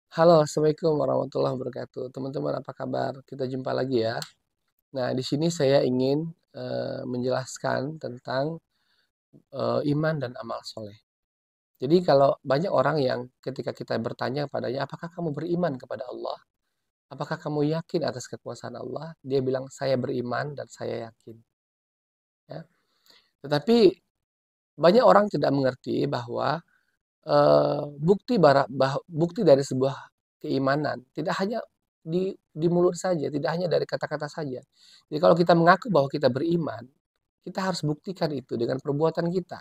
Halo, Assalamualaikum warahmatullahi wabarakatuh. Teman-teman, apa kabar? Kita jumpa lagi ya. Nah, di sini saya ingin menjelaskan tentang iman dan amal soleh. Jadi, kalau banyak orang yang ketika kita bertanya padanya, apakah kamu beriman kepada Allah? Apakah kamu yakin atas kekuasaan Allah? Dia bilang, saya beriman dan saya yakin. Ya. Tetapi banyak orang tidak mengerti bahwa bukti dari sebuah keimanan tidak hanya di mulut saja, tidak hanya dari kata-kata saja. Jadi kalau kita mengaku bahwa kita beriman, kita harus buktikan itu dengan perbuatan kita.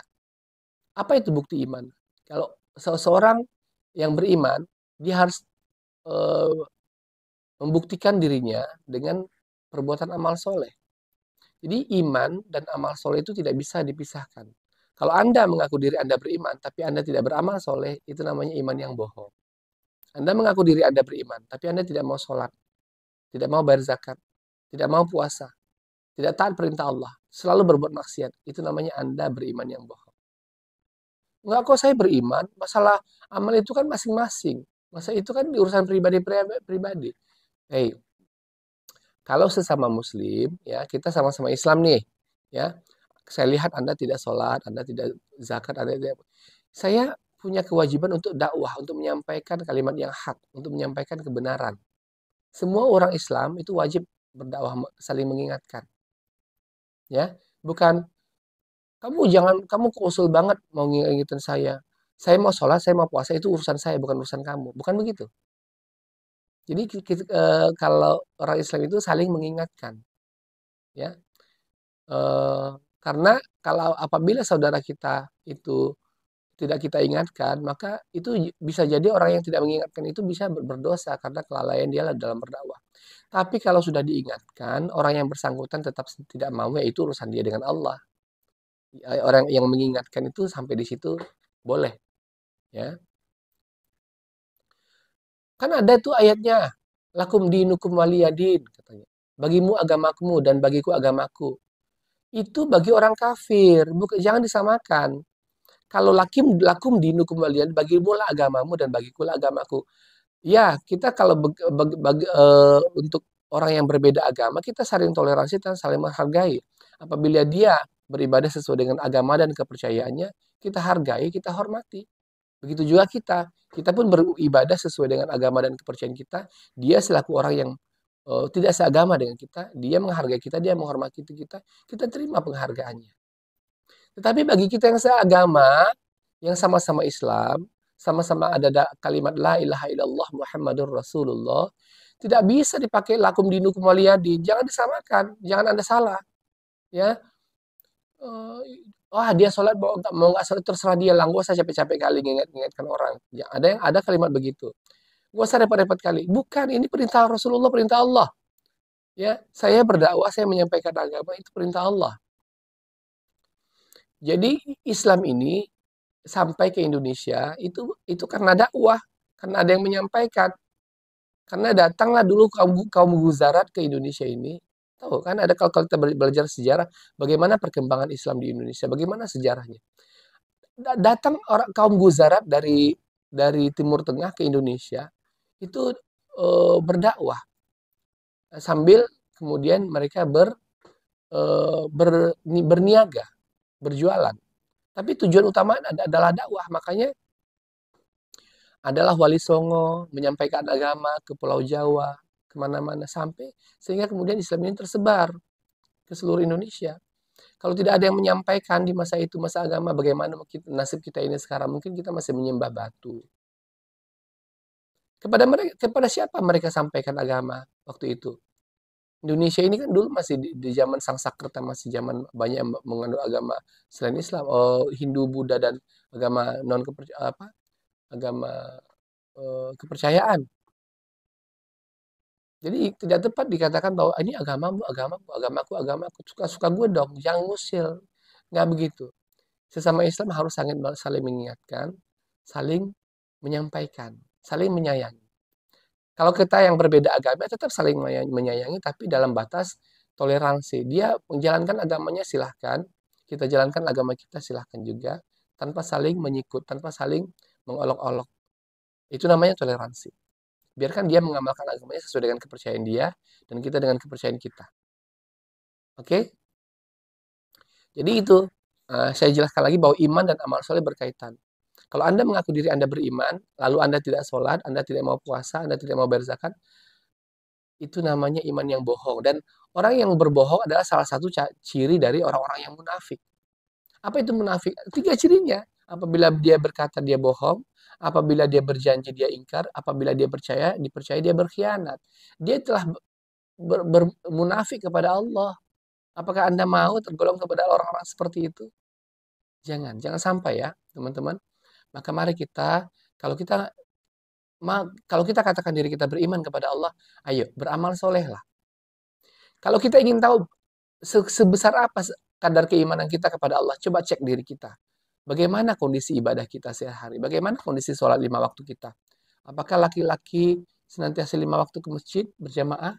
Apa itu bukti iman? Kalau seseorang yang beriman, dia harus eh, membuktikan dirinya dengan perbuatan amal soleh. Jadi iman dan amal soleh itu tidak bisa dipisahkan. Kalau Anda mengaku diri Anda beriman, tapi Anda tidak beramal soleh, itu namanya iman yang bohong. Anda mengaku diri Anda beriman, tapi Anda tidak mau sholat, tidak mau bayar zakat, tidak mau puasa, tidak taat perintah Allah, selalu berbuat maksiat. Itu namanya Anda beriman yang bohong. Enggak kok saya beriman, masalah amal itu kan masing-masing. Masa itu kan di urusan pribadi. Hey, kalau sesama muslim, ya kita sama-sama Islam nih, ya. Saya lihat Anda tidak sholat, Anda tidak zakat, Anda tidak. Saya punya kewajiban untuk dakwah, untuk menyampaikan kalimat yang hak, untuk menyampaikan kebenaran. Semua orang Islam itu wajib berdakwah, saling mengingatkan, ya. Bukan kamu keusul banget mau ngingetin saya. Saya mau sholat, saya mau puasa itu urusan saya, bukan urusan kamu. Bukan begitu. Jadi kalau orang Islam itu saling mengingatkan, ya. Eh, karena kalau apabila saudara kita itu tidak kita ingatkan, maka itu bisa jadi orang yang tidak mengingatkan itu bisa berdosa karena kelalaian dia dalam berdakwah. Tapi kalau sudah diingatkan, orang yang bersangkutan tetap tidak mau, ya itu urusan dia dengan Allah. Orang yang mengingatkan itu sampai di situ boleh, ya. Kan ada tuh ayatnya, lakum dinukum waliyadin katanya. Bagimu agamamu dan bagiku agamaku. Itu bagi orang kafir, bukan, jangan disamakan. Kalau lakum dinukum waliyadin, bagimu lah agamamu dan bagiku lah agamaku. Ya, kita kalau untuk orang yang berbeda agama, kita saling toleransi dan saling menghargai. Apabila dia beribadah sesuai dengan agama dan kepercayaannya, kita hargai, kita hormati. Begitu juga kita. Kita pun beribadah sesuai dengan agama dan kepercayaan kita. Dia selaku orang yang tidak seagama dengan kita, dia menghargai kita, dia menghormati kita, kita terima penghargaannya. Tetapi bagi kita yang seagama, yang sama-sama Islam, sama-sama ada kalimat la ilaha illallah Muhammadur Rasulullah, tidak bisa dipakai lakum dinukum waliyadin. Jangan disamakan, jangan Anda salah, ya. Wah, dia sholat mau nggak sholat terserah dia lah, gak usah capek-capek kali ngingatkan orang. Ya, ada kalimat begitu. Gak usah repot-repot kali. Bukan, ini perintah Rasulullah, perintah Allah. Ya, saya berdakwah, saya menyampaikan agama itu perintah Allah. Jadi Islam ini sampai ke Indonesia itu karena dakwah, karena ada yang menyampaikan. Karena datanglah dulu kaum kaum Guzarat ke Indonesia ini. Tahu kan ada kalau kita belajar sejarah bagaimana perkembangan Islam di Indonesia, bagaimana sejarahnya. Datang orang kaum Guzarat dari Timur Tengah ke Indonesia itu berdakwah sambil kemudian mereka berniaga, berjualan. Tapi tujuan utama adalah dakwah. Makanya adalah Wali Songo menyampaikan agama ke Pulau Jawa, kemana-mana sampai sehingga kemudian Islam ini tersebar ke seluruh Indonesia. Kalau tidak ada yang menyampaikan di masa itu, masa agama, bagaimana nasib kita ini sekarang? Mungkin kita masih menyembah batu. Kepada siapa mereka sampaikan agama waktu itu? Indonesia ini kan dulu masih di zaman Sangsakerta, masih zaman banyak yang mengandung agama selain Islam, Hindu, Buddha dan agama non agama kepercayaan. Jadi tidak tepat dikatakan bahwa ini agamamu, agamaku, agamaku, agamaku. Suka-suka gue dong, jangan ngusil. Nggak begitu. Sesama Islam harus saling mengingatkan, saling menyampaikan, saling menyayangi. Kalau kita yang berbeda agama tetap saling menyayangi, tapi dalam batas toleransi. Dia menjalankan agamanya silahkan, kita jalankan agama kita silahkan juga, tanpa saling menyikut, tanpa saling mengolok-olok. Itu namanya toleransi. Biarkan dia mengamalkan agamanya sesuai dengan kepercayaan dia, dan kita dengan kepercayaan kita. Oke? Jadi itu, saya jelaskan lagi bahwa iman dan amal soleh berkaitan. Kalau Anda mengaku diri Anda beriman, lalu Anda tidak sholat, Anda tidak mau puasa, Anda tidak mau bayar zakat, itu namanya iman yang bohong. Dan orang yang berbohong adalah salah satu ciri dari orang-orang yang munafik. Apa itu munafik? 3 cirinya. Apabila dia berkata dia bohong, apabila dia berjanji dia ingkar, apabila dia dipercaya dia berkhianat. Dia telah munafik kepada Allah. Apakah Anda mau tergolong kepada orang-orang seperti itu? Jangan sampai ya, teman-teman. Maka mari kita, kalau kita kalau kita katakan diri kita beriman kepada Allah, ayo beramal soleh lah. Kalau kita ingin tahu sebesar apa kadar keimanan kita kepada Allah, coba cek diri kita. Bagaimana kondisi ibadah kita sehari-hari? Bagaimana kondisi sholat 5 waktu kita? Apakah laki-laki senantiasa 5 waktu ke masjid berjamaah?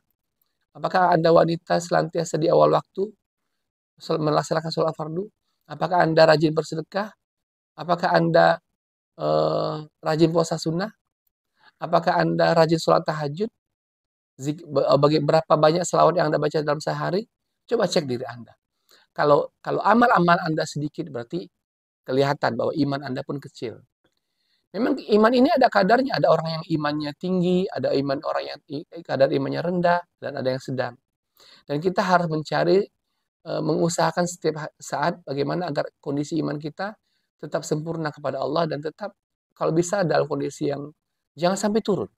Apakah Anda wanita senantiasa di awal waktu melaksanakan sholat fardu? Apakah Anda rajin bersedekah? Apakah Anda rajin puasa sunnah? Apakah Anda rajin sholat tahajud? Berapa banyak selawat yang Anda baca dalam sehari? Coba cek diri Anda. Kalau amal-amal Anda sedikit, berarti kelihatan bahwa iman Anda pun kecil. Memang iman ini ada kadarnya. Ada orang yang imannya tinggi, ada orang yang kadar imannya rendah, dan ada yang sedang. Dan kita harus mencari, mengusahakan setiap saat bagaimana agar kondisi iman kita tetap sempurna kepada Allah dan tetap kalau bisa dalam kondisi yang jangan sampai turun.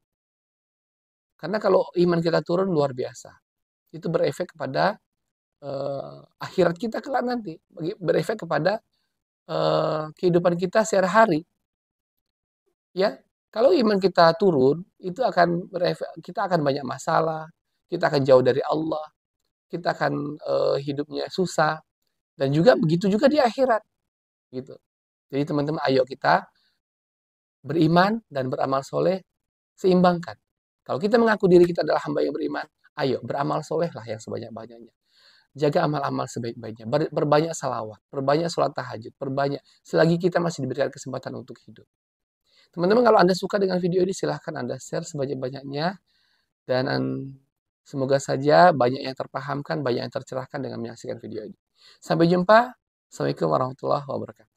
Karena kalau iman kita turun luar biasa. Itu berefek kepada akhirat kita kelak nanti, berefek kepada kehidupan kita sehari-hari. Ya, kalau iman kita turun, itu akan berefek, kita akan banyak masalah, kita akan jauh dari Allah, kita akan hidupnya susah, dan juga begitu juga di akhirat, gitu. Jadi teman-teman, ayo kita beriman dan beramal soleh, seimbangkan. Kalau kita mengaku diri kita adalah hamba yang beriman, ayo beramal soleh lah yang sebanyak-banyaknya. Jaga amal-amal sebaik-baiknya, berbanyak salawat, berbanyak sholat tahajud, berbanyak, selagi kita masih diberikan kesempatan untuk hidup. Teman-teman, kalau Anda suka dengan video ini, silahkan Anda share sebanyak-banyaknya, dan semoga saja banyak yang terpahamkan, banyak yang tercerahkan dengan menyaksikan video ini. Sampai jumpa. Assalamualaikum warahmatullahi wabarakatuh.